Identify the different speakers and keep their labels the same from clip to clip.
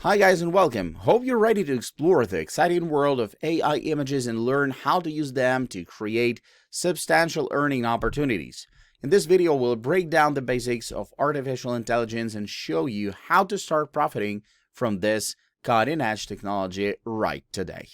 Speaker 1: Hi guys and welcome. Hope you're ready to explore the exciting world of AI images and learn how to use them to create substantial earning opportunities. In this video, we'll break down the basics of artificial intelligence and show you how to start profiting from this cutting-edge technology right today.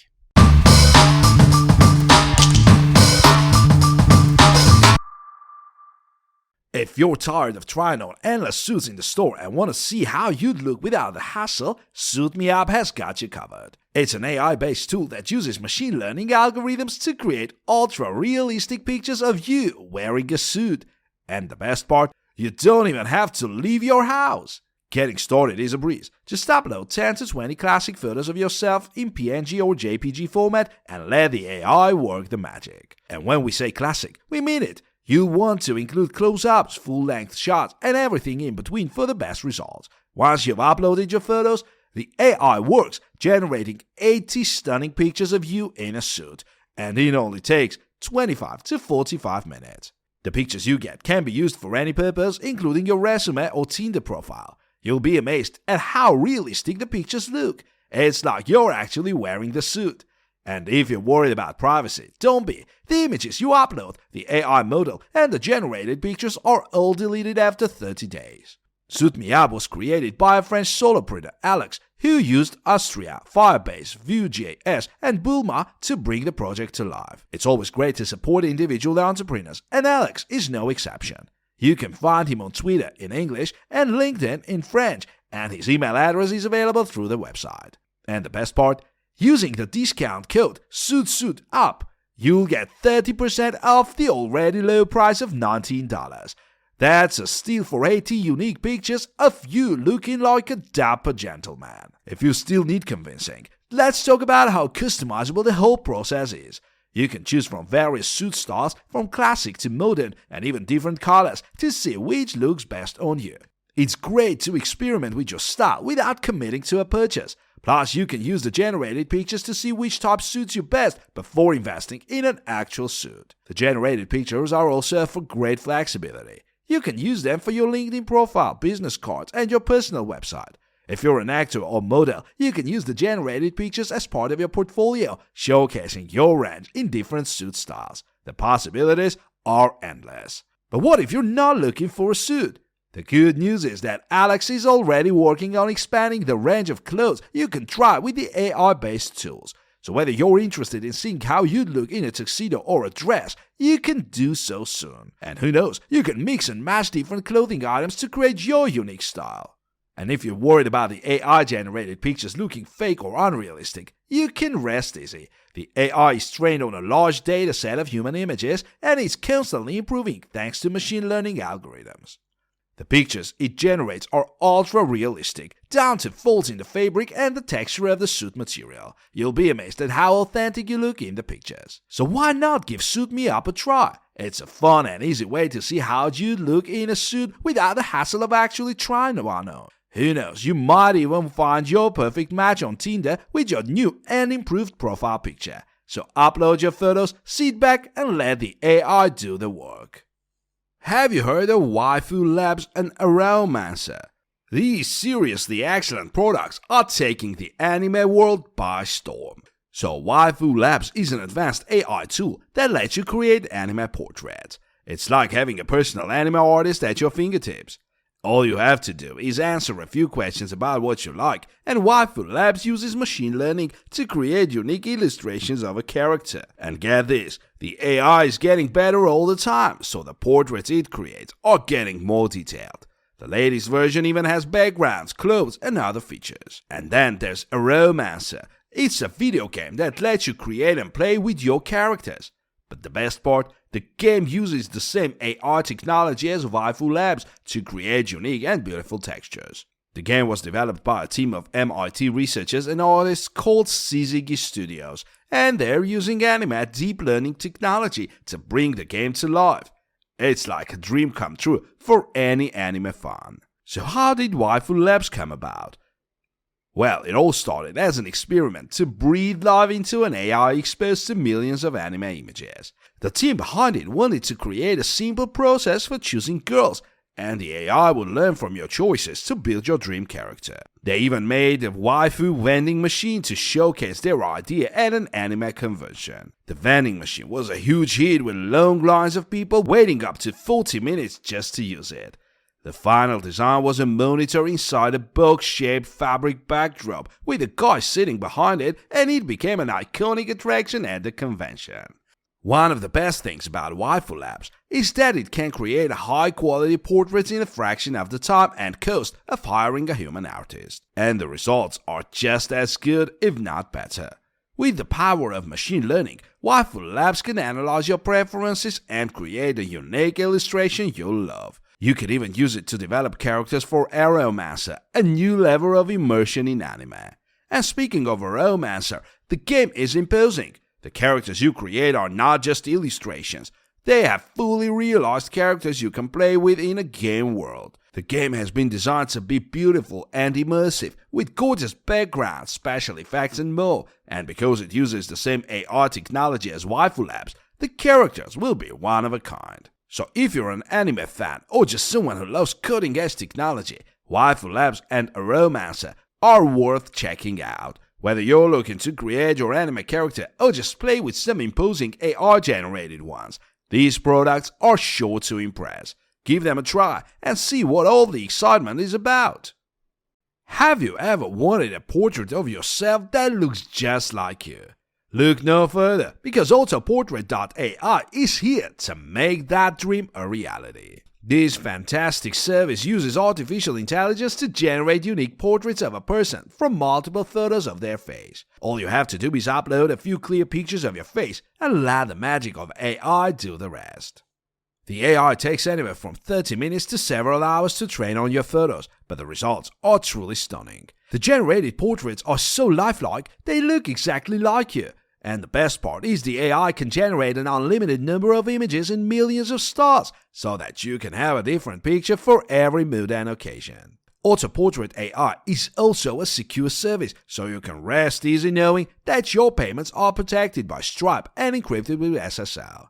Speaker 2: If you're tired of trying on endless suits in the store and want to see how you'd look without the hassle, SuitMeUp has got you covered. It's an AI-based tool that uses machine learning algorithms to create ultra-realistic pictures of you wearing a suit. And the best part, you don't even have to leave your house. Getting started is a breeze. Just upload 10 to 20 classic photos of yourself in PNG or JPG format and let the AI work the magic. And when we say classic, we mean it. You'll want to include close-ups, full-length shots, and everything in between for the best results. Once you've uploaded your photos, the AI works, generating 80 stunning pictures of you in a suit, and it only takes 25 to 45 minutes. The pictures you get can be used for any purpose, including your resume or Tinder profile. You'll be amazed at how realistic the pictures look. It's like you're actually wearing the suit. And if you're worried about privacy, don't be. The images you upload, the AI model, and the generated pictures are all deleted after 30 days. SuitMeUp was created by a French solopreneur, Alex, who used Austria, Firebase, Vue.js, and Bulma to bring the project to life. It's always great to support individual entrepreneurs, and Alex is no exception. You can find him on Twitter in English and LinkedIn in French, and his email address is available through the website. And the best part? Using the discount code SuitMeUp, you'll get 30% off the already low price of $19. That's a steal for 80 unique pictures of you looking like a dapper gentleman. If you still need convincing, let's talk about how customizable the whole process is. You can choose from various suit styles, from classic to modern, and even different colors to see which looks best on you. It's great to experiment with your style without committing to a purchase. Plus, you can use the generated pictures to see which type suits you best before investing in an actual suit. The generated pictures are also for great flexibility. You can use them for your LinkedIn profile, business cards, and your personal website. If you're an actor or model, you can use the generated pictures as part of your portfolio, showcasing your range in different suit styles. The possibilities are endless. But what if you're not looking for a suit? The good news is that Alex is already working on expanding the range of clothes you can try with the AI-based tools. So whether you're interested in seeing how you'd look in a tuxedo or a dress, you can do so soon. And who knows, you can mix and match different clothing items to create your unique style. And if you're worried about the AI-generated pictures looking fake or unrealistic, you can rest easy. The AI is trained on a large data set of human images and is constantly improving thanks to machine learning algorithms. The pictures it generates are ultra-realistic, down to folds in the fabric and the texture of the suit material. You'll be amazed at how authentic you look in the pictures. So why not give SuitMeUp a try? It's a fun and easy way to see how you'd look in a suit without the hassle of actually trying one on. Who knows, you might even find your perfect match on Tinder with your new and improved profile picture. So upload your photos, sit back and let the AI do the work. Have you heard of Waifu Labs and Unreme? These seriously excellent products are taking the anime world by storm. So Waifu Labs is an advanced AI tool that lets you create anime portraits. It's like having a personal anime artist at your fingertips. All you have to do is answer a few questions about what you like, and Waifu Labs uses machine learning to create unique illustrations of a character. And get this, the AI is getting better all the time, so the portraits it creates are getting more detailed. The latest version even has backgrounds, clothes, and other features. And then there's Unreme. It's a video game that lets you create and play with your characters. But the best part, the game uses the same AI technology as Waifu Labs to create unique and beautiful textures. The game was developed by a team of MIT researchers and artists called Syzygy Studios, and they're using anime deep learning technology to bring the game to life. It's like a dream come true for any anime fan. So how did Waifu Labs come about? Well, it all started as an experiment to breathe life into an AI exposed to millions of anime images. The team behind it wanted to create a simple process for choosing girls and the AI will learn from your choices to build your dream character. They even made a waifu vending machine to showcase their idea at an anime convention. The vending machine was a huge hit with long lines of people waiting up to 40 minutes just to use it. The final design was a monitor inside a box-shaped fabric backdrop with a guy sitting behind it, and it became an iconic attraction at the convention. One of the best things about Waifu Labs is that it can create high-quality portraits in a fraction of the time and cost of hiring a human artist. And the results are just as good, if not better. With the power of machine learning, Waifu Labs can analyze your preferences and create a unique illustration you'll love. You could even use it to develop characters for Aromancer, a new level of immersion in anime. And speaking of Aromancer, the game is imposing. The characters you create are not just illustrations, they have fully realized characters you can play with in a game world. The game has been designed to be beautiful and immersive, with gorgeous backgrounds, special effects and more, and because it uses the same AI technology as Waifu Labs, the characters will be one of a kind. So if you're an anime fan or just someone who loves cutting-edge technology, Waifu Labs and Aromancer are worth checking out. Whether you're looking to create your anime character or just play with some imposing AI-generated ones, these products are sure to impress. Give them a try and see what all the excitement is about. Have you ever wanted a portrait of yourself that looks just like you? Look no further, because Autoportrait.ai is here to make that dream a reality. This fantastic service uses artificial intelligence to generate unique portraits of a person from multiple photos of their face. All you have to do is upload a few clear pictures of your face and let the magic of AI do the rest. The AI takes anywhere from 30 minutes to several hours to train on your photos, but the results are truly stunning. The generated portraits are so lifelike, they look exactly like you. And the best part is the AI can generate an unlimited number of images in millions of stars, so that you can have a different picture for every mood and occasion. Autoportrait AI is also a secure service, so you can rest easy knowing that your payments are protected by Stripe and encrypted with SSL.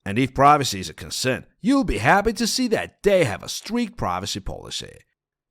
Speaker 2: And if privacy is a concern, you'll be happy to see that they have a strict privacy policy.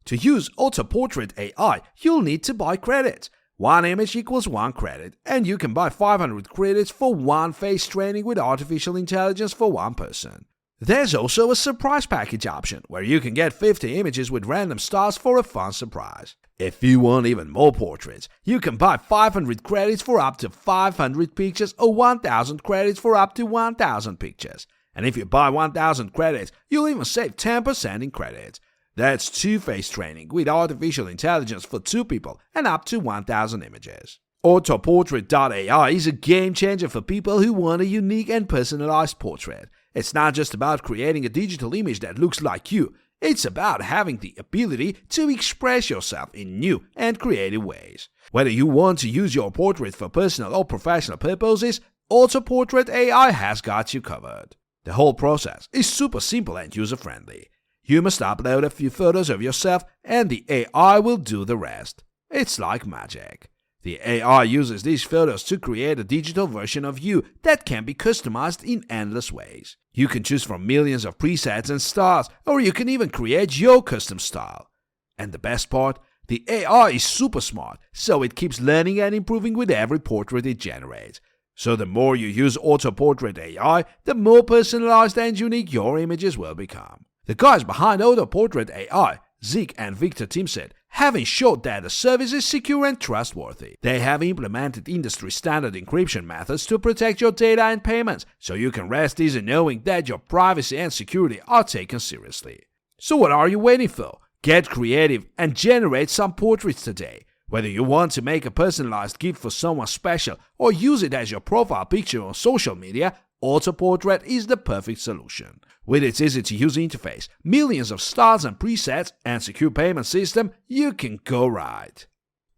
Speaker 2: To use Autoportrait AI, you'll need to buy credits. One image equals 1 credit, and you can buy 500 credits for one face training with artificial intelligence for one person. There's also a surprise package option, where you can get 50 images with random stars for a fun surprise. If you want even more portraits, you can buy 500 credits for up to 500 pictures or 1000 credits for up to 1000 pictures. And if you buy 1000 credits, you'll even save 10% in credits. That's 2 face training with artificial intelligence for 2 people and up to 1000 images. Autoportrait.ai is a game changer for people who want a unique and personalized portrait. It's not just about creating a digital image that looks like you, it's about having the ability to express yourself in new and creative ways. Whether you want to use your portrait for personal or professional purposes, Autoportrait.ai has got you covered. The whole process is super simple and user-friendly. You must upload a few photos of yourself and the AI will do the rest. It's like magic. The AI uses these photos to create a digital version of you that can be customized in endless ways. You can choose from millions of presets and styles, or you can even create your custom style. And the best part? The AI is super smart, so it keeps learning and improving with every portrait it generates. So the more you use Autoportrait.ai, the more personalized and unique your images will become. The guys behind Autoportrait.ai, Zeke and Victor Timset, have ensured that the service is secure and trustworthy. They have implemented industry-standard encryption methods to protect your data and payments, so you can rest easy knowing that your privacy and security are taken seriously. So what are you waiting for? Get creative and generate some portraits today. Whether you want to make a personalized gift for someone special or use it as your profile picture on social media, Autoportrait is the perfect solution. With its easy-to-use interface, millions of styles and presets, and secure payment system, you can go right.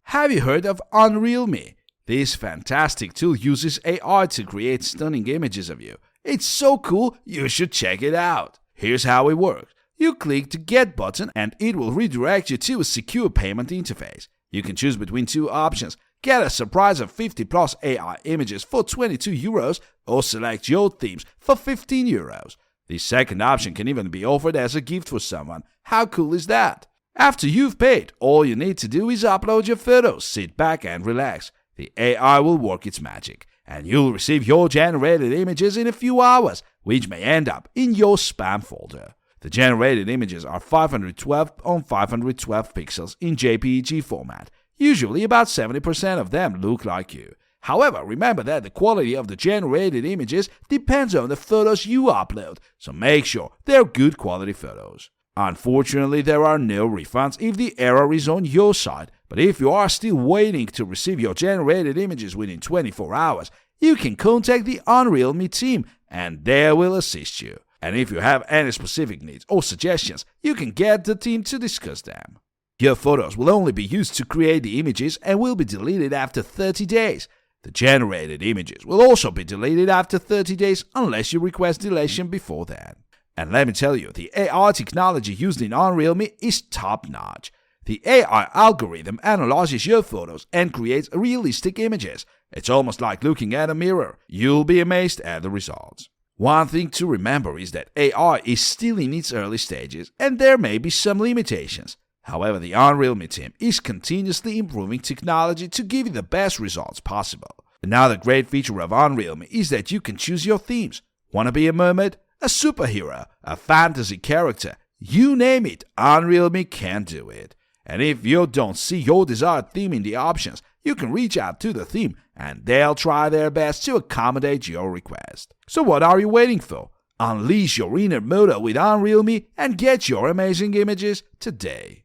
Speaker 2: Have you heard of Unreme? This fantastic tool uses AI to create stunning images of you. It's so cool, you should check it out. Here's how it works. You click the Get button and it will redirect you to a secure payment interface. You can choose between 2 options. Get a surprise of 50 plus AI images for €22 or select your themes for €15. The second option can even be offered as a gift for someone. How cool is that? After you've paid, all you need to do is upload your photos, sit back and relax. The AI will work its magic, and you'll receive your generated images in a few hours, which may end up in your spam folder. The generated images are 512 on 512 pixels in JPEG format. Usually about 70% of them look like you. However, remember that the quality of the generated images depends on the photos you upload, so make sure they're good quality photos. Unfortunately, there are no refunds if the error is on your side, but if you are still waiting to receive your generated images within 24 hours, you can contact the Unreme team and they will assist you. And if you have any specific needs or suggestions, you can get the team to discuss them. Your photos will only be used to create the images and will be deleted after 30 days. The generated images will also be deleted after 30 days unless you request deletion before then. And let me tell you, the AI technology used in Unreme is top-notch. The AI algorithm analyzes your photos and creates realistic images. It's almost like looking at a mirror. You'll be amazed at the results. One thing to remember is that AI is still in its early stages and there may be some limitations. However, the Unreme team is continuously improving technology to give you the best results possible. Another great feature of Unreme is that you can choose your themes. Want to be a mermaid? A superhero? A fantasy character? You name it, Unreme can do it. And if you don't see your desired theme in the options, you can reach out to the theme and they'll try their best to accommodate your request. So what are you waiting for? Unleash your inner motor with Unreme and get your amazing images today.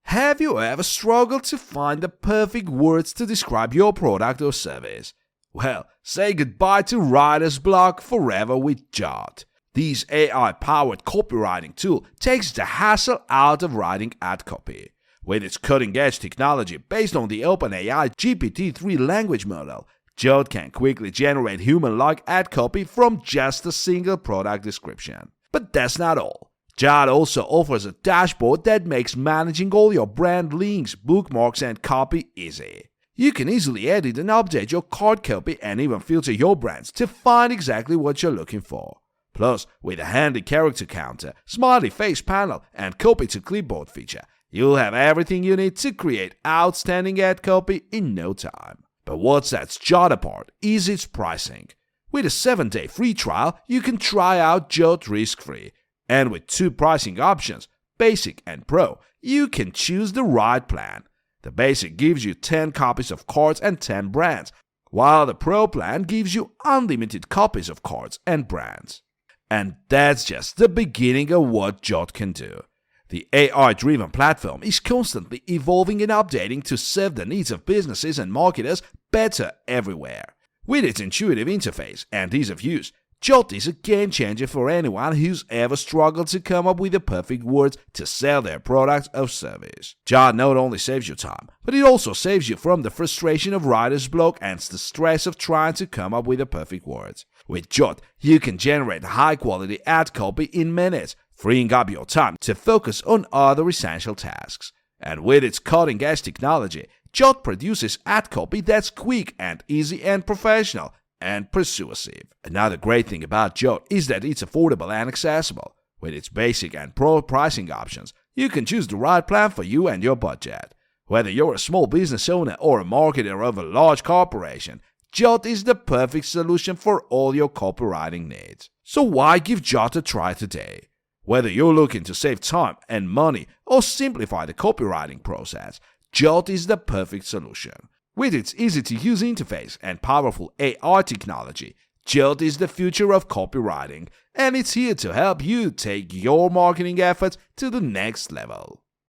Speaker 2: Have you ever struggled to find the perfect words to describe your product or service? Well, say goodbye to writer's block forever with Jot. This AI-powered copywriting tool takes the hassle out of writing ad copy. With its cutting-edge technology based on the OpenAI GPT-3 language model, Jot can quickly generate human-like ad copy from just a single product description. But that's not all. Jot also offers a dashboard that makes managing all your brand links, bookmarks, and copy easy. You can easily edit and update your card copy and even filter your brands to find exactly what you're looking for. Plus, with a handy character counter, smiley face panel, and copy to clipboard feature, you'll have everything you need to create outstanding ad copy in no time. But what sets Jot apart is its pricing. With a 7-day free trial, you can try out Jot risk-free. And with 2 pricing options, Basic and Pro, you can choose the right plan. The Basic gives you 10 copies of cards and 10 brands, while the Pro plan gives you unlimited copies of cards and brands. And that's just the beginning of what Jot can do. The AI-driven platform is constantly evolving and updating to serve the needs of businesses and marketers better everywhere. With its intuitive interface and ease of use, Jot is a game-changer for anyone who's ever struggled to come up with the perfect words to sell their product or service. Jot not only saves you time, but it also saves you from the frustration of writer's block and the stress of trying to come up with the perfect words. With Jot, you can generate high-quality ad copy in minutes, freeing up your time to focus on other essential tasks. And with its cutting-edge technology, Jot produces ad copy that's quick and easy and professional, and persuasive. Another great thing about Jot is that it's affordable and accessible. With its basic and pro pricing options, you can choose the right plan for you and your budget. Whether you're a small business owner or a marketer of a large corporation, Jot is the perfect solution for all your copywriting needs. So why give Jot a try today? Whether you're looking to save time and money or simplify the copywriting process, Jot is the perfect solution. With its easy-to-use interface and powerful AI technology, Jot is the future of copywriting, and it's here to help you take your marketing efforts to the next level.